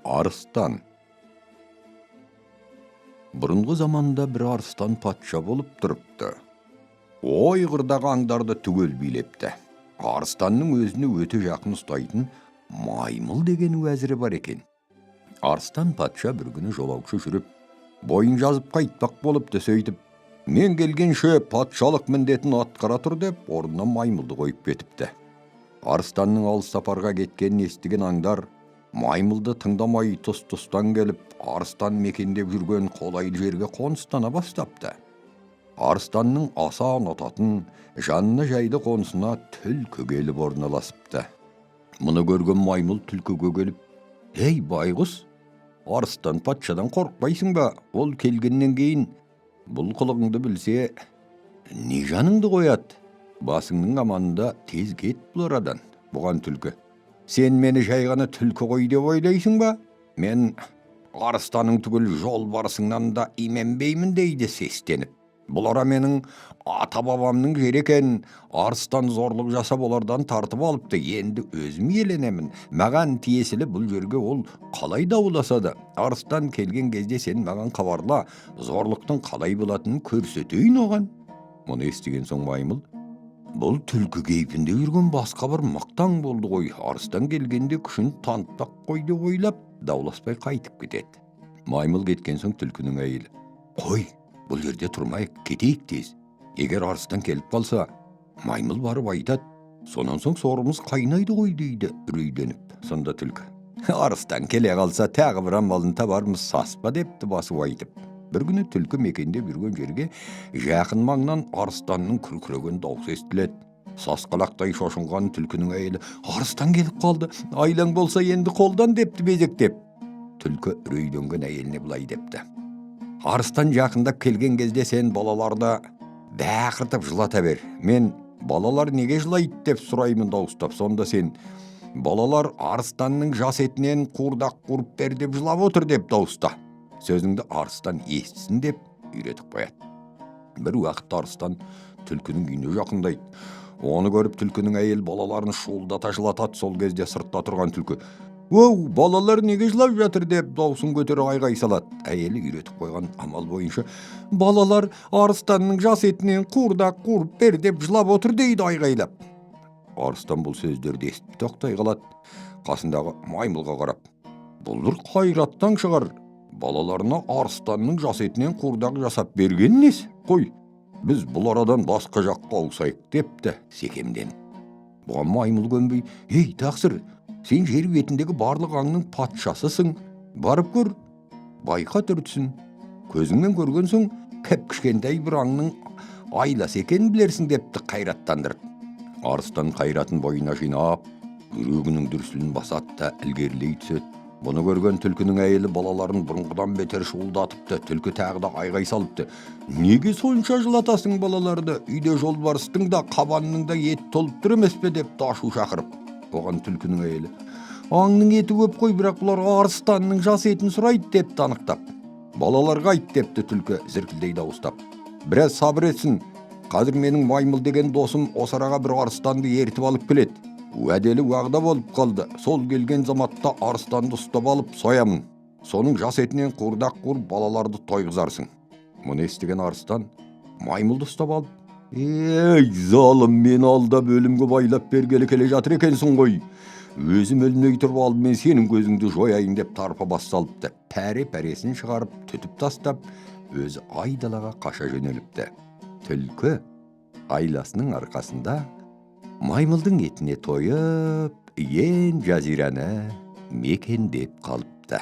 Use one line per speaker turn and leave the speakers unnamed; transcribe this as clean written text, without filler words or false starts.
Арыстан. Бұрынғы заманда бір арыстан патша болып тұрыпты. Ой қырдағы аңдарды түгел билепті. Арыстанның өзіне өте жақын ұстайтын маймыл деген уәзірі бар екен. Арыстан патша бір күні жолаушы жүріп, бойын жазып қайтпақ болыпты. Сөйтіп, мен келгенше патшалық міндетін атқара тұр деп, орнына маймылды қойып кетіпті. Арыстанның алыс сапарға кеткенін естіген аңдар маймылды тыңдамай тұс-тұстан келіп, арыстан мекендеп жүрген қолайлы жерге қоныстана бастапты. Арыстанның аса ұнататын жанына жайды қонысына түлкі келіп орналасыпты. Мұны көрген маймыл түлкіге келіп: «Ей байғұс, арыстан патшадан қорықпайсың ба? Ол келгеннен кейін бұл қылығыңды білсе, не жаныңды қояды? Басыңның аманында тез кет бұл арадан». Бұған түлкі: «Сен мені жай ғана түлкі ғой деп ойлайсың ба? Мен арыстаның түгіл жол барысыңнан да именбеймін» дейді сестеніп. «Бұл ара менің ата-бабамның жері екен. Арыстан зорлық жасап олардан тартып алыпты. Енді өзім еленемін. Маған тиесілі бұл жерге ол қалай дауласа да. Арыстан келген кезде сен маған хабарла, зорлықтың қалай болатынын көрсетейін оған». Мұны естіген соң маймыл: «Бұл түлкі кейпінде жүрген басқа бір мақтаң болды ғой. Арыстан келгенде күшін танытпақ қой деп ойлап, дауласпай қайтып кетеді». Маймыл кеткен соң түлкінің әйелі: «Қой, бұл жерде тұрмайық, кетейік тез. Егер арыстан келіп қалса, маймыл барып айтады, сонан соң сорымыз қайнайды ғой» дейді үрейленіп. Сонда түлкі: «Арыстан келе қалса, тағы бір амалын табармыз, саспа» депті басып айтып. Бір күні түлкі мекендеп жүрген жерге жақын маңнан арыстанның күркіреген даусы естіледі. Сасқалақтай шошынған түлкінің әйелі: «Арыстан келіп қалды, айлаң болса енді қолдан» депті безектеп. Түлкі үрейленген әйеліне былай депті: «Арыстан жақындап келген кезде сен балаларды бақыртып жылата бер. Мен балалар неге жылайды деп сұраймын дауыстап. Сонда сен: балалар арыстанның жас етінен қуырдақ қуырып бер деп жылап отыр деп дауыста. Сөзіңді арыстан естісін» деп үйретіп қояды. Бір уақыт арыстан түлкінің үйіне жақындайды. Оны көріп түлкінің әйел балаларын шуылдата жылатады. Сол кезде сыртта тұрған түлкі: «Оу, балалар неге жылап жатыр?» деп даусын көтеріп айғай салады. Әйелі үйретіп қойған амал бойынша: «Балалар арыстанның жас етінен қуырдақ қуырып бер деп жылап отыр» дейді айғайлап. Арыстан бұл сөздерді естіп тоқтай қалады. Қасындағы маймылға қарап: «Бұл бір қайраттан шығар. Балаларына арыстанның жас етінен қуырдақ жасап берген несі? Қой, біз бұл арадан басқа жаққа ауысайық» депті секемден. Бұған маймыл көнбей: «Ей тақсыр, сен жер бетіндегі барлық аңның патшасысың. Барып көр, байқа түртсін. Көзіңмен көрген соң кіп кішкентай бір аңның айласы екенін білерсің» депті қайраттандырып. Арыстан қайратын бойына жинап, жүрегінің дүрсілін басады да ілгерілей түседі. Бұны көрген түлкінің әйелі балаларын бұрынғыдан бетер шуылдатыпты. Түлкі тағы да айғай салыпты: «Неге сонша жылатасың балаларды? Үйде жолбарыстың да қабанның да ет толып тұр емес пе?» деп ашу шақырып. Оған түлкінің әйелі: «Аңның еті көп қой, бірақ бұлар арыстанның жас етін сұрайды» деп танықтап. «Балаларға айт» депті түлкі зіркілдей дауыстап. «Біраз сабыр етсін. Қазір менің маймыл деген досым осы араға бір арыстанды ертіп алып келеді. Уәделі уағда болып қалды. Сол келген заматта арыстанды ұстап алып соямын. Соның жас етінен қуырдақ қуырып балаларды тойғызарсың». Мұны естіген арыстан маймылды ұстап алып: «Ей залым, мен алдап өлімге байлап бергелі келе жатыр екенсің ғой. Өзім өлмей тұрып алдымен сенің көзіңді жояйын» деп тарпа бас салыпты. Пәресін шығарып түтіп тастап, өзі айдалаға қаша жөнеліпті. Түлкі айласының арқасында маймылдың етіне тойып, ен жазираны мекендеп қалыпты.